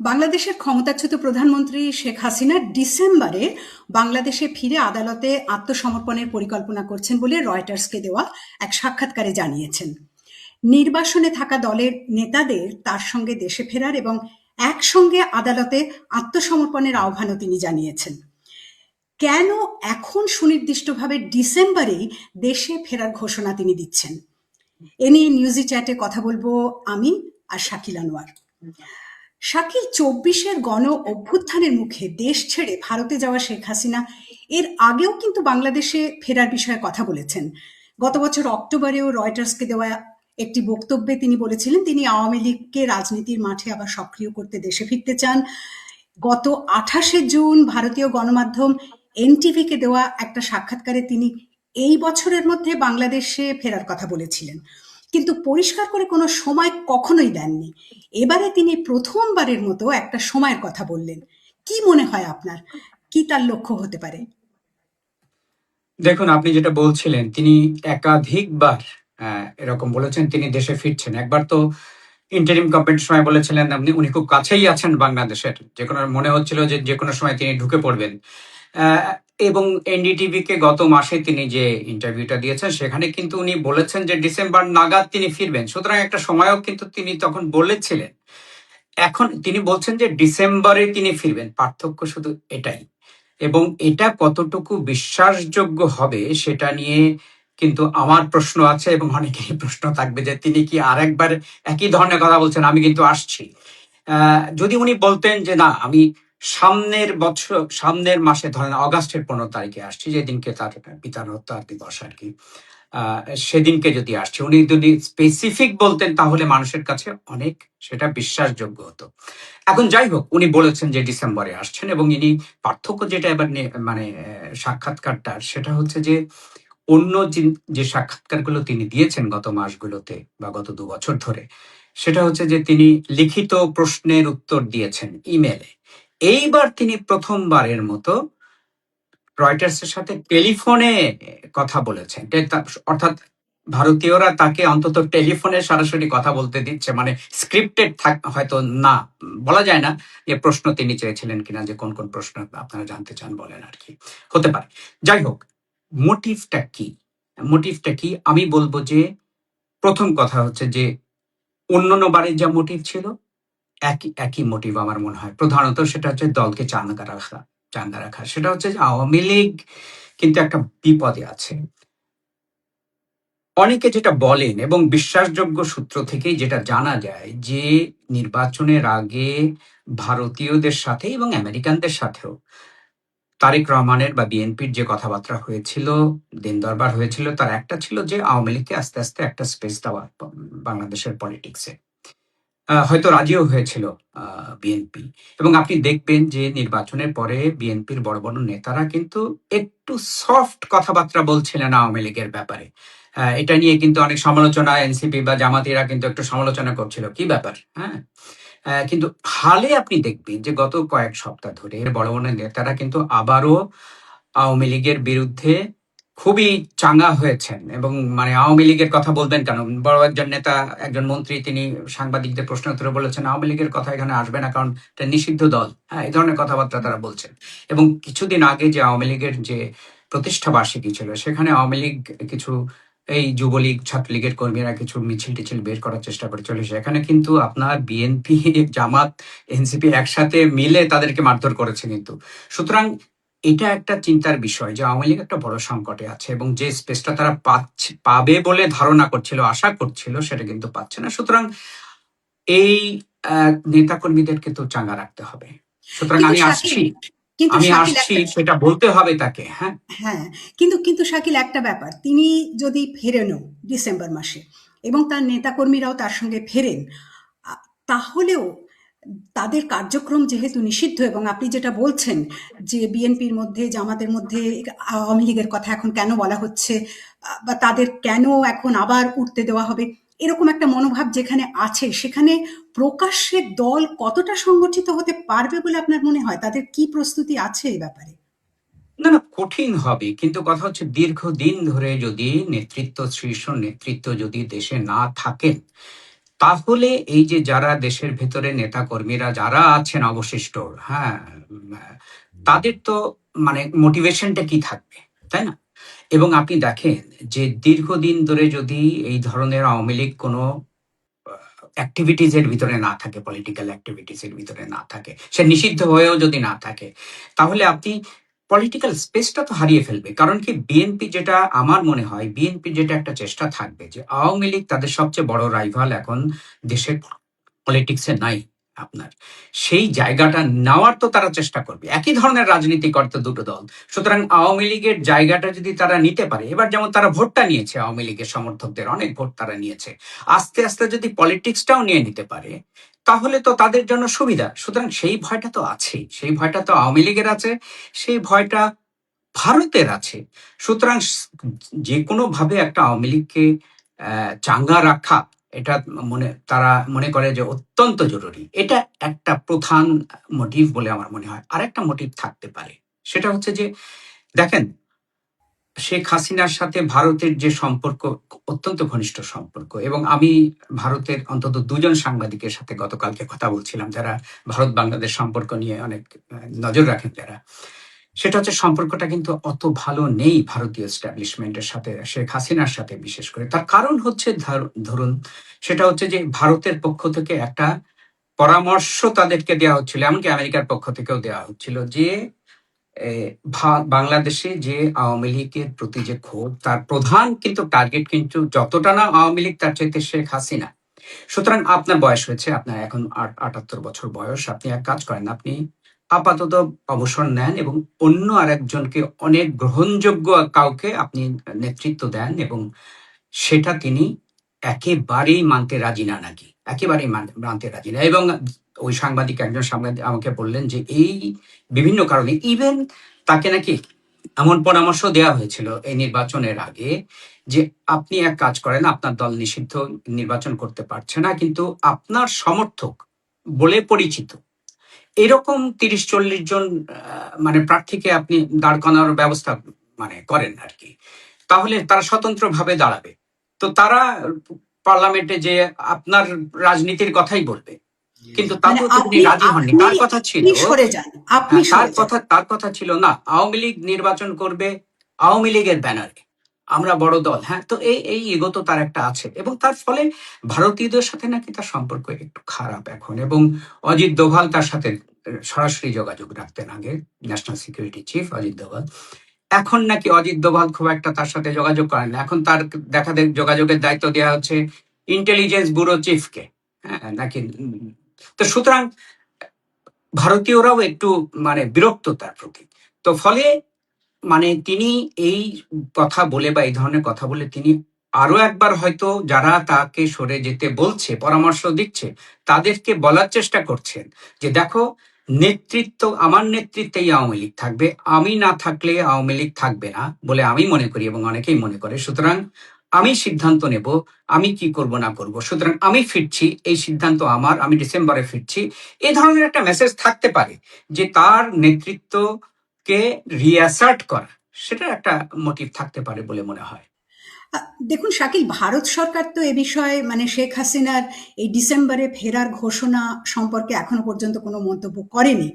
বাংলাদেশের ক্ষমতাচ্যুত প্রধানমন্ত্রী শেখ হাসিনা ডিসেম্বরে বাংলাদেশে ফিরে আদালতে আত্মসমর্পণের পরিকল্পনা করছেন বলে রয়টার্সকে দেওয়া এক সাক্ষাৎকারে জানিয়েছেন। নির্বাসনে থাকা দলের নেতাদের তার সঙ্গে দেশে ফেরার এবং একসঙ্গে আদালতে আত্মসমর্পণের আহ্বানও তিনি জানিয়েছেন। কেন এখন সুনির্দিষ্টভাবে ডিসেম্বরেই দেশে ফেরার ঘোষণা তিনি দিচ্ছেন? এ নিয়ে নিউজি চ্যাটে কথা বলবো আমি আর শাকিল আনোয়ার। শাকিল, ২৪-এর গণ অভ্যুত্থানের মুখে দেশ ছেড়ে ভারতে যাওয়া শেখ হাসিনা এর আগেও কিন্তু বাংলাদেশে ফেরার বিষয়ে কথা বলেছেন। গত বছর অক্টোবরেও রয়টার্সকে দেওয়া একটি বক্তব্যে তিনি বলেছিলেন তিনি আওয়ামী লীগকে রাজনীতির মাঠে আবার সক্রিয় করতে দেশে ফিরতে চান। গত ২৮শে জুন ভারতীয় গণমাধ্যম এনটিভিকে দেওয়া একটা সাক্ষাৎকারে তিনি এই বছরের মধ্যে বাংলাদেশে ফেরার কথা বলেছিলেন, কিন্তু পরিষ্কার করে কোনো সময় কখনোই দেননি। এবারে তিনি প্রথমবারের মতো একটা সময়ের কথা বললেন। কি মনে হয় আপনার, কি তার লক্ষ্য হতে পারে? দেখুন, আপনি যেটা বলছিলেন তিনি একাধিকবার এরকম বলেছেন তিনি দেশে ফিরছেন। একবার তো ইন্টারিম গভর্নমেন্টের সময় বলেছিলেন উনি খুব কাছেই আছেন বাংলাদেশের, যে কোনো মনে হচ্ছিল যে কোনো সময় তিনি ঢুকে পড়বেন। এবং এনডিটিভি কে গত মাসে তিনি যে ইন্টারভিউটা দিয়েছেন সেখানে কিন্তু উনি বলেছেন যে ডিসেম্বর নাগাদ তিনি ফিরবেন। সুতরাং একটা সময়ও কিন্তু তিনি তখন বলেছিলেন। এখন তিনি বলছেন যে ডিসেম্বরে তিনি ফিরবেন, পার্থক্য শুধু এটাই। এবং এটা কতটুকু বিশ্বাসযোগ্য হবে সেটা নিয়ে কিন্তু আমার প্রশ্ন আছে, এবং অনেকেরই প্রশ্ন থাকবে যে তিনি কি আরেকবার একই ধরনের কথা বলছেন, আমি কিন্তু আসছি। যদি উনি বলতেন যে না, আমি সামনের মাসে ধরেন অগাস্টের 15 তারিখে আসছি, যেদিনকে তার পিতার হত্যা দিবস আর কি, সেদিনকে যদি আসছে, উনি যদি স্পেসিফিক বলতেন তাহলে মানুষের কাছে অনেক সেটা বিশ্বাসযোগ্য হতো। এখন যাই হোক, উনি বলেছেন যে ডিসেম্বরে আসছেন, এবং ইনি পার্থক্য যেটা এবার মানে সাক্ষাৎকারটার, সেটা হচ্ছে যে অন্য যে সাক্ষাৎকারগুলো তিনি দিয়েছেন গত মাসগুলোতে বা গত 2 বছর ধরে, সেটা হচ্ছে যে তিনি লিখিত প্রশ্নের উত্তর দিয়েছেন ইমেলে। এইবার তিনি প্রথমবারের মতো রয়টার্সের সাথে টেলিফোনে কথা বলেছেন। অর্থাৎ ভারতীয়রা তাকে অন্তত টেলিফোনে সরাসরি কথা বলতে দিচ্ছে, মানে স্ক্রিপ্টেড হয়তো না, বলা যায় না যে প্রশ্ন তিনি চেয়েছিলেন কিনা, যে কোন কোন প্রশ্ন আপনারা জানতে চান বলেন আর কি, হতে পারে। যাই হোক, মোটিভটা কি আমি বলবো যে প্রথম কথা হচ্ছে যে অন্যান্য বারের যা মোটিভ ছিল একই মোটিভ আমার মনে হয়। প্রধানত সেটা হচ্ছে দলকে চাঙ্গা রাখা। সেটা হচ্ছে যে আওয়ামী লীগ কিন্তু একটা বিপদে আছে। অনেকে যেটা বলেন এবং বিশ্বাসযোগ্য সূত্র থেকেই যেটা জানা যায় যে নির্বাচনের আগে ভারতীয়দের সাথে এবং আমেরিকানদের সাথেও তারেক রহমানের বা বিএনপির যে কথাবার্তা হয়েছিল, দিন দরবার হয়েছিল, তার একটা ছিল যে আওয়ামী লীগকে আস্তে আস্তে একটা স্পেস দেওয়া বাংলাদেশের পলিটিক্সে। হয়তো রাজিও হয়েছিল বিএনপি, এবং আপনি দেখবেন যে নির্বাচনের পরে বিএনপির বড় বড় নেতারা কিন্তু একটু সফট কথাবার্তা বলছিলেন আওয়ামী লীগের ব্যাপারে। এটা নিয়ে কিন্তু অনেক সমালোচনা, এনসিপি বা জামাতিরা কিন্তু একটু সমালোচনা করছিল, কি ব্যাপার। হ্যাঁ, কিন্তু হালে আপনি দেখবেন যে গত কয়েক সপ্তাহ ধরে বড় বড় নেতারা কিন্তু আবারও আওয়ামী লীগের বিরুদ্ধে খুবই চাঙ্গা হয়েছেন। এবং মানে আওয়ামী লীগের কথা বলবেন কেন, বড় একজন নেতা, একজন মন্ত্রী, তিনি সাংবাদিকদের প্রশ্ন উত্তরে বলেছেন আওয়ামী লীগের কথা এখানে আসবে না, কারণ এটা নিষিদ্ধ দল। হ্যাঁ, এই ধরনের কথাবার্তা তারা বলছেন। এবং কিছুদিন আগে যে আওয়ামী লীগের যে প্রতিষ্ঠা বার্ষিকী ছিল, সেখানে আওয়ামী লীগ কিছু এই যুবলীগ, ছাত্রলীগের কর্মীরা কিছু মিছিল টিছিল বের করার চেষ্টা করেছিল। সেখানে কিন্তু আপনার বিএনপি, জামাত, এনসিপি একসাথে মিলে তাদেরকে মারধর করেছে কিন্তু। সুতরাং এটা একটা চিন্তার বিষয় যে আওয়ামী লীগ একটা বড় সংকটে আছে, এবং যে স্পেসটা তারা পাবে বলে ধারণা করছিল, আশা করছিল, সেটা কিন্তু পাচ্ছে না। সুতরাং এই নেতাকর্মীদেরকে তো চাঙ্গা রাখতে হবে। সুতরাং কিন্তু আমি শাকিল, আসছি, সেটা বলতে হবে তাকে। হ্যাঁ, হ্যাঁ, কিন্তু শাকিল, একটা ব্যাপার, তিনি যদি ফেরেনও ডিসেম্বর মাসে এবং তার নেতাকর্মীরাও তার সঙ্গে ফেরেন, তাহলেও তাদের কার্যক্রম যেহেতু নিষিদ্ধ, এবং আপনি যেটা বলছেন যে বিএনপির মধ্যে, জামাতের মধ্যে আওয়ামী লীগের কথা এখন কেন বলা হচ্ছে, বা তাদের কেন এখন আবার উঠতে দেওয়া হবে, এরকম একটা মনোভাব যেখানে আছে, সেখানে প্রকাশ্যে দল কতটা সংগঠিত হতে পারবে বলে আপনার মনে হয়? তাদের কি প্রস্তুতি আছে এই ব্যাপারে? না না, কঠিন হবে, কিন্তু কথা হচ্ছে দীর্ঘদিন ধরে যদি শীর্ষ নেতৃত্ব যদি দেশে না থাকেন, তাহলে এই যে যারা দেশের ভেতরে নেতাকর্মীরা যারা আছেন অবশিষ্ট, হ্যাঁ, তাদের তো মানে মোটিভেশনটা কি থাকবে, তাই না? এবং আপনি দেখেন যে দীর্ঘদিন ধরে যদি এই ধরনের আওয়ামী লীগ কোনো অ্যাক্টিভিটিজ এর ভিতরে না থাকে, পলিটিক্যাল অ্যাক্টিভিটিজ এর ভিতরে না থাকে, সে নিষিদ্ধ হয়েও যদি না থাকে, তাহলে আপনি পলিটিক্যাল স্পেসটা তো হারিয়ে ফেলবে। কারণ কি, বিএনপি যেটা আমার মনে হয়, বিএনপি যেটা একটা চেষ্টা থাকবে যে আওয়ামী লীগ তাদের সবচেয়ে বড় রাইভাল এখন দেশের পলিটিক্সে নাই আপনার, সেই জায়গাটা নেওয়ার তো তারা চেষ্টা করবে। একই ধরনের রাজনীতি করতে দুটো দল, সুতরাং আওয়ামী লীগের জায়গাটা যদি তারা নিতে পারে, এবার যেমন তারা ভোটটা নিয়েছে, আওয়ামী লীগের সমর্থকদের অনেক ভোট তারা নিয়েছে, আস্তে আস্তে যদি পলিটিক্সটাও নিয়ে নিতে পারে তাহলে তো তাদের জন্য সুবিধা। সুতরাং সেই ভয়টা তো আছেই, সেই ভয়টা তো আওয়ামী লীগের আছে, সেই ভয়টা ভারতের আছে। সুতরাং যে কোনো ভাবে একটা আওয়ামী লীগকে চাঙ্গা রাখা, এটা তারা মনে করে যে অত্যন্ত জরুরি। এটা একটা প্রধান মোটিভ বলে আমার মনে হয়। আরেকটা মোটিভ থাকতে পারে, সেটা হচ্ছে যে দেখেন, শেখ হাসিনার সাথে ভারতের যে সম্পর্ক, অত্যন্ত ঘনিষ্ঠ সম্পর্ক। এবং আমি ভারতের অন্তত দুজন সাংবাদিকের সাথে গতকালকে কথা বলছিলাম, যারা ভারত বাংলাদেশ সম্পর্ক নিয়ে অনেক নজর রাখেন যারা, সেটা হচ্ছে সম্পর্কটা কিন্তু অত ভালো নেই ভারতীয় এস্টাবলিশমেন্টের সাথে, শেখ হাসিনার সাথে বিশেষ করে। তার কারণ হচ্ছে ধরুন, সেটা হচ্ছে যে ভারতের পক্ষ থেকে একটা পরামর্শ তাদেরকে দেওয়া হচ্ছিল, এমনকি আমেরিকার পক্ষ থেকেও দেওয়া হচ্ছিল, যে বাংলাদেশে যে আওয়ামী লীগের প্রতি যে ক্ষোভ, তার প্রধান কিন্তু টার্গেট কিন্তু যতটা না আওয়ামী লীগ, তার চাইতে শেখ হাসিনা। সুতরাং আপনার বয়স হয়েছে, আপনার এখন ৭৮ বছর বয়স, আপনি এক কাজ করেন, আপনি আপাতত অবসর নেন এবং অন্য আরেকজনকে, অনেক গ্রহণযোগ্য কাউকে আপনি নেতৃত্ব দেন, এবং সেটা তিনি একেবারেই মানতে রাজি না, নাকি একেবারেই মানতে রাজি না। এবং ওই একজন সাংবাদিক আমাকে বললেন যে এই বিভিন্ন কারণে ইভেন তাকে নাকি এমন পরামর্শ দেওয়া হয়েছিল এই নির্বাচনের আগে, যে আপনি এক কাজ করেন, আপনার দল নিষিদ্ধ, নির্বাচন করতে পারছে না, কিন্তু আপনার সমর্থক বলে পরিচিত এরকম ৩০-৪০ জন মানে প্রার্থীকে আপনি দাঁড় করানোর ব্যবস্থা করেন আর কি, তাহলে তারা স্বতন্ত্রভাবে দাঁড়াবে। তো তারা পার্লামেন্টে যে আপনার রাজনীতির কথাই বলবে, কিন্তু মানে তাতেও তিনি রাজি হননি। আপনি তার কথা ছিল, সরে যান, আপনি সরে যান। তার কথা ছিল না, আওয়ামী লীগ নির্বাচন করবে আওয়ামী লীগের ব্যানারে, আমরা বড় দল। হ্যাঁ, তো এই ইগো তো তার একটা আছে, এবং তার ফলে ভারতীয়দের সাথে নাকি তার সম্পর্ক একটু খারাপ এখন। এবং অজিত দোভাল তার সাথে সরাসরি যোগাযোগ রাখতেন আগে, national security chief Ajit Doval. এখন নাকি অজিত দোভাল খুব একটা তার সাথে যোগাযোগ করেন না, এখন তার যোগাযোগের দায়িত্ব দেওয়া হচ্ছে ইন্টেলিজেন্স ব্যুরো চিফকে। হ্যাঁ, নাকি তো সুতরাং ভারতীয়রাও একটু বিরক্ত তার প্রতি। তো ফলে তিনি এই কথা বলে, বা এই ধরনের কথা বলে, তিনি আরো একবার হয়তো যারা তাকে সরে যেতে বলছে, পরামর্শ দিচ্ছে, তাদেরকে বলার চেষ্টা করছেন যে দেখো, নেতৃত্ব আমার নেতৃত্বেই আওয়ামী লীগ থাকবে, আমি না থাকলে আওয়ামী লীগ থাকবে না বলে আমি মনে করি, এবং অনেকেই মনে করে। সুতরাং আমি সিদ্ধান্ত নেব আমি কি করব না করব, সুতরাং আমি ফিরছি, এই সিদ্ধান্ত আমার, আমি ডিসেম্বরে ফিরছি। এই ধরনের একটা মেসেজ থাকতে পারে, যে তার নেতৃত্বকে রিঅ্যাসার্ট করা, সেটা একটা মোটিভ থাকতে পারে বলে মনে হয়। দেখুন শাকিল, ভারত সরকার তো এ বিষয়ে শেখ হাসিনার এই ডিসেম্বরে ফেরার ঘোষণা সম্পর্কে এখনো পর্যন্ত কোনো মন্তব্য করেনি।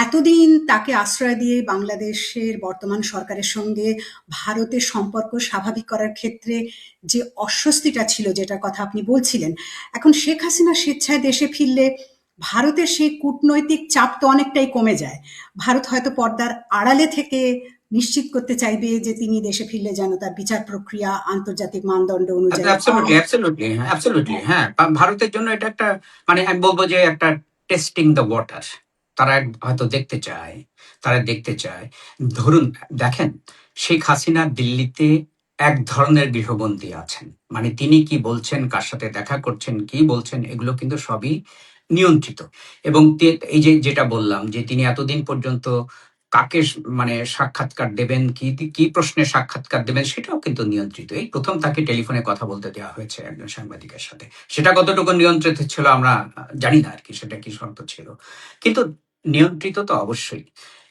এতদিন তাকে আশ্রয় দিয়ে বাংলাদেশের বর্তমান সরকারের সঙ্গে ভারতের সম্পর্ক স্বাভাবিক করার ক্ষেত্রে যে অস্বস্তিটা ছিল, যেটার কথা আপনি বলছিলেন, এখন শেখ হাসিনা স্বেচ্ছায় দেশে ফিরলে ভারতের সেই কূটনৈতিক চাপ তো অনেকটাই কমে যায়। ভারত হয়তো পর্দার আড়ালে থেকে নিশ্চিত করতে চাইবে যে তিনি দেশে ফিরলে যেন তার বিচার প্রক্রিয়া আন্তর্জাতিক মানদণ্ড অনুযায়ী অ্যাবসলিউটলি, হয়। অ্যাবসলিউটলি, হ্যাঁ, অ্যাবসলিউটলি, হ্যাঁ। ভারতের জন্য এটা একটা, আমি বলবো যে একটা টেস্টিং দ্য ওয়াটার। তারা হয়তো দেখতে চায়, ধরুন, দেখেন, শেখ হাসিনা দিল্লিতে এক ধরনের গৃহবন্দী আছেন, তিনি কি বলছেন, কার সাথে দেখা করছেন, কি বলছেন, এগুলো কিন্তু সবই নিয়ন্ত্রিত। এবং এই যে যেটা বললাম, যে তিনি এতদিন পর্যন্ত কাকে সাক্ষাৎকার দেবেন, কি প্রশ্নে সাক্ষাৎকার দেবেন, সেটাও কিন্তু নিয়ন্ত্রিত। এই প্রথম তাকে টেলিফোনে কথা বলতে দেওয়া হয়েছে একজন সাংবাদিকের সাথে, সেটা কতটুকু নিয়ন্ত্রিত ছিল আমরা জানি না আর কি, সেটা কি শর্ত ছিল, কিন্তু নিয়ন্ত্রিত তো অবশ্যই।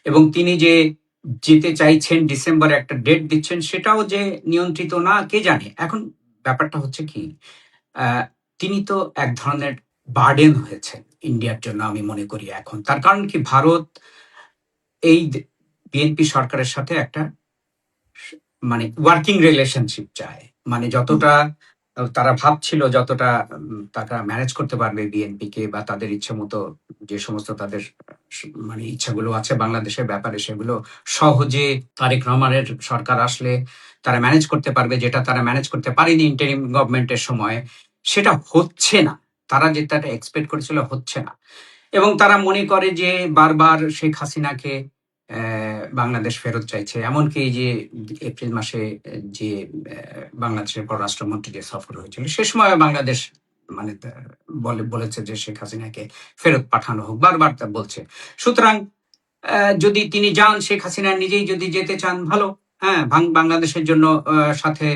এবং তিনি যে যেতে চাইছেন, ডিসেম্বরে একটা ডেট দিচ্ছেন, সেটাও যে নিয়ন্ত্রিত না কে জানে। এখন ব্যাপারটা হচ্ছে কি, তিনি তো এক ধরনের বার্ডেন হয়েছেন ইন্ডিয়ার জন্য আমি মনে করি এখন। তার কারণ কি, ভারত এই বিএনপি সরকারের সাথে একটা মানে ওয়ার্কিং রিলেশনশিপ চায়। মানে হুম, যতটা তারা ভাবছিল, যতটা তারা ম্যানেজ করতে পারবে বিএনপি কে, বা তাদের ইচ্ছে মতো যে সমস্ত তাদের মানে ইচ্ছাগুলো আছে বাংলাদেশের ব্যাপারে, সেগুলো সহজে তারেক রহমানের সরকার আসলে তারা ম্যানেজ করতে পারবে, যেটা তারা ম্যানেজ করতে পারেনি ইন্টারিম গভর্নমেন্টের সময়। সেটা হচ্ছে না, তারা যেটা এক্সপেক্ট করেছিল হচ্ছে না। এবং তারা মনে করে যে বারবার শেখ হাসিনাকে বাংলাদেশ ফেরত চাইছে। এমনকি এই যে এপ্রিল মাসে যে বাংলাদেশের পররাষ্ট্রমন্ত্রী যে সফর হয়েছিল, সে সময় বাংলাদেশ মানে বলেছে যে শেখ হাসিনাকে ফেরত পাঠানো হোক, বারবার তা বলছে। সুতরাং যদি তিনি যান, শেখ হাসিনা নিজেই যদি যেতে চান, ভালো। হ্যাঁ, বাংলাদেশের জন্য সাথে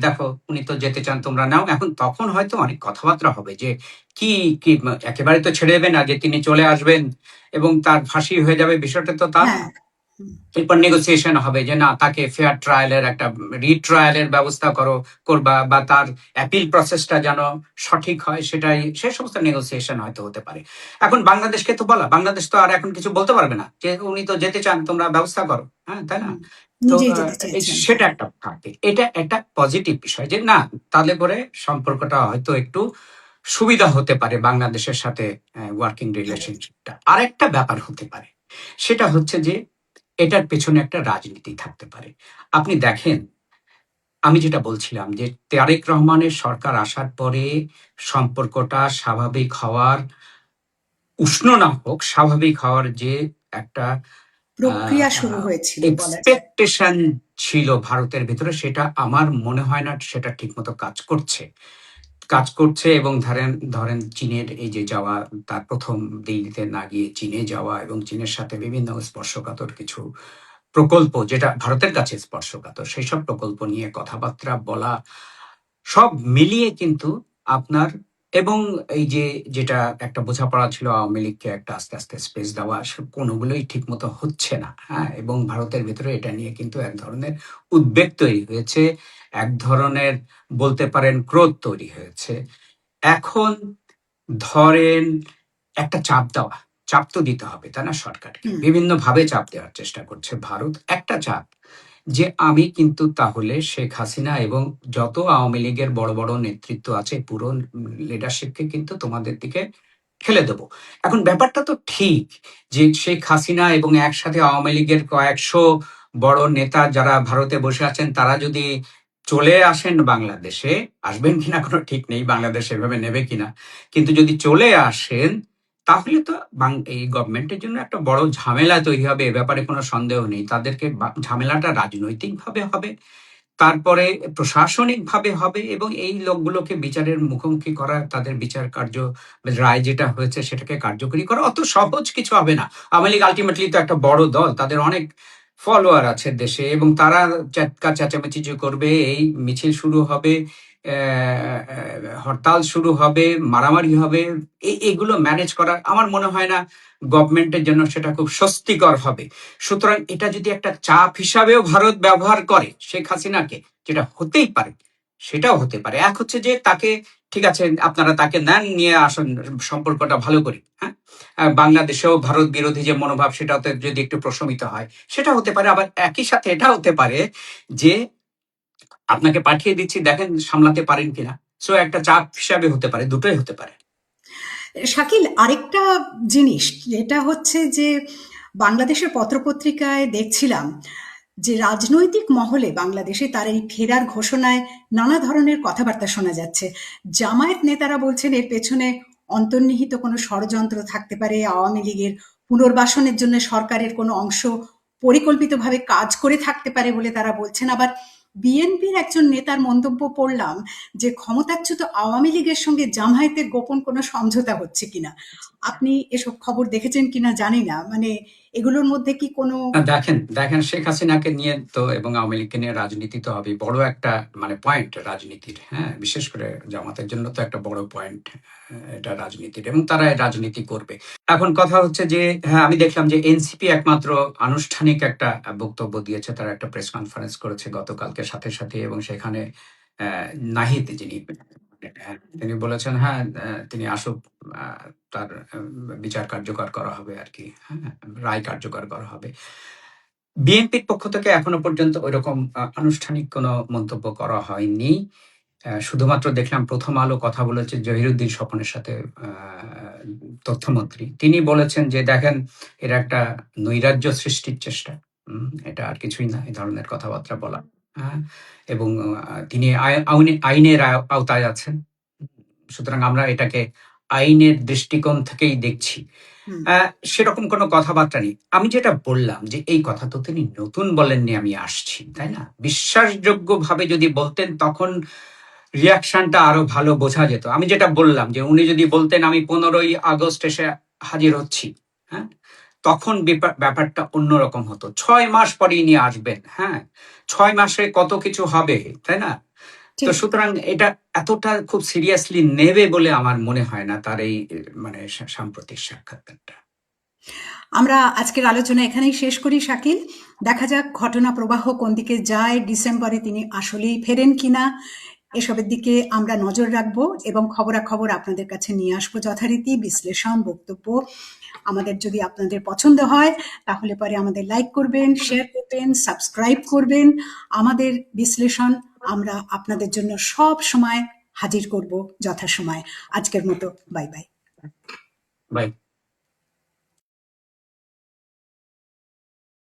দেখো, উনি তো যেতে চান, তোমরা নাও। এখন তখন হয়তো অনেক কথাবার্তা হবে যে কি কি একেবারে তো ছেড়ে দেবে না যে তিনি চলে আসবেন এবং তার ফাঁসি হয়ে যাবে, বিষয়টা তো তা হ্যাঁ, না। এরপর নেগোসিয়েশন হবে যে না, তাকে ফেয়ার ট্রায়ালের একটা রিট্রায়ালের ব্যবস্থা করবা, বা তার অ্যাপিল প্রসেসটা যেন সঠিক হয়, সে সমস্ত নেগোসিয়েশন হয়তো হতে পারে। এখন বাংলাদেশকে তো বলা, বাংলাদেশ তো আর এখন কিছু বলতে পারবে না যে উনি তো যেতে চান, তোমরা ব্যবস্থা করো। হ্যাঁ, তাই না? হুম, তো নিজেই যেতে চেয়েছেন, সেটা হ্যাঁ। একটা থাকে, এটা একটা পজিটিভ বিষয় যে না, তাহলে করে সম্পর্কটা হয়তো একটু সুবিধা হতে পারে বাংলাদেশের সাথে ওয়ার্কিং ভারত। রিলেশনশিপটা। আরেকটা ব্যাপার হতে পারে, সেটা হচ্ছে যে এটার পেছনে একটা রাজনীতি থাকতে পারে। আপনি দেখেন, আমি যেটা বলছিলাম যে তারেক রহমানের সরকার আসার পরে সম্পর্কটা স্বাভাবিক হওয়ার, উষ্ণ না হোক, স্বাভাবিক হওয়ার যে একটা প্রক্রিয়া শুরু হয়েছিল বলা যায়। এক্সপেকটেশন ছিল ভারতের ভিতরে, সেটা আমার মনে হয় না সেটা ঠিকমতো কাজ করছে। এবং ধরেন ধরেন চীনের এই যে যাওয়া, তার প্রথম দিল্লিতে না গিয়ে চীনে যাওয়া, এবং চীনের সাথে বিভিন্ন স্পর্শকাতর কিছু প্রকল্প, যেটা ভারতের কাছে স্পর্শকাতর, সেই সব প্রকল্প নিয়ে কথাবার্তা বলা, সব মিলিয়ে কিন্তু আপনার, এবং এই যে যেটা একটা বোঝাপড়া ছিল আওয়ামী লীগকে একটা আস্তে আস্তে স্পেস দেওয়া, কোনোগুলোই ঠিক মতো হচ্ছে না। হ্যাঁ, এবং ভারতের ভিতরে এটা নিয়ে কিন্তু এক ধরনের উদ্বেগ তৈরি হয়েছে, এক ধরনের বলতে পারেন ক্রোধ তৈরি হয়েছে। এখন ধরেন একটা চাপ তো দিতে হবে, তাই না? সরকারকে হুম, বিভিন্নভাবে চাপ দেওয়ার চেষ্টা করছে ভারত। একটা চাপ যে আমি কিন্তু তাহলে শেখ হাসিনা এবং যত আওয়ামী লীগের বড় বড় নেতৃত্ব আছে, পুরো লিডারশিপকে কিন্তু তোমাদের দিকে ঠেলে দেবো। এখন ব্যাপারটা তো ঠিক যে শেখ হাসিনা এবং একসাথে আওয়ামী লীগের কয়েকশো বড় নেতা যারা ভারতে বসে আছেন, তারা যদি চলে আসেন বাংলাদেশে, আসবেন কিনা কোনো ঠিক নেই, বাংলাদেশ এভাবে নেবে কিনা, কিন্তু যদি চলে আসেন, তাহলে তো এই গভর্নমেন্টের জন্য একটা বড় ঝামেলা তৈরি হবে, এ ব্যাপারে কোনো সন্দেহ নেই। তাদেরকে ঝামেলাটা রাজনৈতিক ভাবে হবে, তারপরে প্রশাসনিক ভাবে হবে, এবং এই লোকগুলোকে বিচারের মুখোমুখি করা, তাদের বিচার কার্য, রায় যেটা হয়েছে সেটাকে কার্যকরী করা অত সহজ কিছু হবে না। আওয়ামী লীগ আলটিমেটলি তো একটা বড় দল, তাদের অনেক ফলোয়ার আছে দেশে, এবং তারা চিৎকার চেঁচামেচি যে করবে, এই মিছিল শুরু হবে, হরতাল শুরু হবে, মারামারি হবে, এগুলো ম্যানেজ করা আমার মনে হয় না গভর্নমেন্টের জন্য সেটা খুব স্বস্তিকর হবে। সুতরাং এটা যদি একটা চাপ হিসাবেও ভারত ব্যবহার করে শেখ হাসিনাকে, যেটা হতেই পারে, সেটাও হতে পারে। এক হচ্ছে যে তাকে, ঠিক আছে আপনারা তাকে নেন, নিয়ে আসুন, সম্পর্কটা ভালো করি। হ্যাঁ, বাংলাদেশেও ভারত বিরোধী যে মনোভাব, সেটাতে যদি একটু প্রশমিত হয়, সেটা হতে পারে। আবার একই সাথে এটা হতে পারে যে আপনাকে পাঠিয়ে দিচ্ছি, দেখেন সামলাতে পারেন কিনা। সো একটা চাপ হিসাবে হতে পারে, দুটোই হতে পারে। শাকিল, আরেকটা জিনিস যেটা হচ্ছে যে বাংলাদেশের পত্রপত্রিকায় দেখছিলাম যে রাজনৈতিক মহলে বাংলাদেশে তার এই ফেরার ঘোষণায় নানা ধরনের কথাবার্তা শোনা যাচ্ছে। জামায়াত নেতারা বলছেন এর পেছনে অন্তর্নিহিত কোনো ষড়যন্ত্র থাকতে পারে, আওয়ামী লীগের পুনর্বাসনের জন্য সরকারের কোনো অংশ পরিকল্পিতভাবে কাজ করে থাকতে পারে বলে তারা বলছেন। আবার বিএনপির একজন নেতার মন্তব্য পড়লাম যে ক্ষমতাচ্যুত আওয়ামী লীগের সঙ্গে জামায়াতের গোপন কোনো সমঝোতা হচ্ছে কিনা। আপনি এসব খবর দেখেছেন কিনা জানি না, মানে এগুলোর মধ্যে কি কোনো দেখেন দেখেন শেখ হাসিনাকে নিয়ে তো এবং আওয়ামী লীগকে নিয়ে রাজনীতি তো হবে, বড় একটা মানে পয়েন্ট রাজনীতির। হ্যাঁ, বিশেষ করে জামাতের জন্য তো একটা বড় পয়েন্ট এটা রাজনীতির, এবং তারা এই রাজনীতি করবে। এখন কথা হচ্ছে যে হ্যাঁ, আমি দেখলাম যে এনসিপি একমাত্র আনুষ্ঠানিক একটা বক্তব্য দিয়েছে, তারা একটা প্রেস কনফারেন্স করেছে গতকালকে সাথে সাথে, এবং সেখানে নাহিদ, যিনি তিনি বলেছেন হ্যাঁ, তিনি আসুক, তার বিচার কার্যকর করা হবে আর কি, হ্যাঁ, রায় কার্যকর করা হবে। বিএনপির পক্ষ থেকে এখনো পর্যন্ত ওইরকম আনুষ্ঠানিক কোনো মন্তব্য করা হয়নি। শুধুমাত্র দেখলাম প্রথম আলো কথা বলেছে জহিরুদ্দিন স্বপনের সাথে, তথ্যমন্ত্রী। তিনি বলেছেন যে দেখেন, এরা একটা নৈরাজ্য সৃষ্টির চেষ্টা, এটা আর কিছুই না এই ধরনের কথাবার্তা বলা। হ্যাঁ, এবং তিনি আইনের আওতায় আছেন, সুতরাং আমরা এটাকে আইনের দৃষ্টিকোণ থেকেই দেখছি। হুম, সেরকম কোনো কথাবার্তা নেই। আমি যেটা বললাম যে এই কথা তো তিনি নতুন বলেননি, আমি আসছি, তাই না? বিশ্বাসযোগ্যভাবে যদি বলতেন তখন রিঅ্যাকশনটা আরো ভালো বোঝা যেত। আমি যেটা বললাম যে উনি যদি বলতেন আমি 15ই আগস্ট এসে হাজির হচ্ছি, হ্যাঁ, তখন ব্যাপারটা অন্যরকম হতো। 6 মাস পরে ইনি আসবেন, হ্যাঁ, 6 মাসে কত কিছু হবে, তাই না? তো ঠিক। সুতরাং এটা এতটা খুব সিরিয়াসলি নেবে বলে আমার মনে হয় না তার এই মানে সাম্প্রতিক সাক্ষাৎকারটা। আমরা আজকের আলোচনা এখানেই শেষ করি শাকিল। দেখা যাক ঘটনা প্রবাহ কোন দিকে যায়, ডিসেম্বরে তিনি আসলেই ফেরেন কিনা, এসবের দিকে আমরা নজর রাখবো এবং খবরাখবর আপনাদের কাছে নিয়ে আসবো যথারীতি। বিশ্লেষণ, বক্তব্য আমাদের যদি আপনাদের পছন্দ হয় তাহলে পরে আমাদের লাইক করবেন, শেয়ার করবেন, সাবস্ক্রাইব করবেন। আমাদের বিশ্লেষণ আমরা আপনাদের জন্য সব সময় হাজির করব যথাসময়। আজকের মতো বাই বাই। বাই।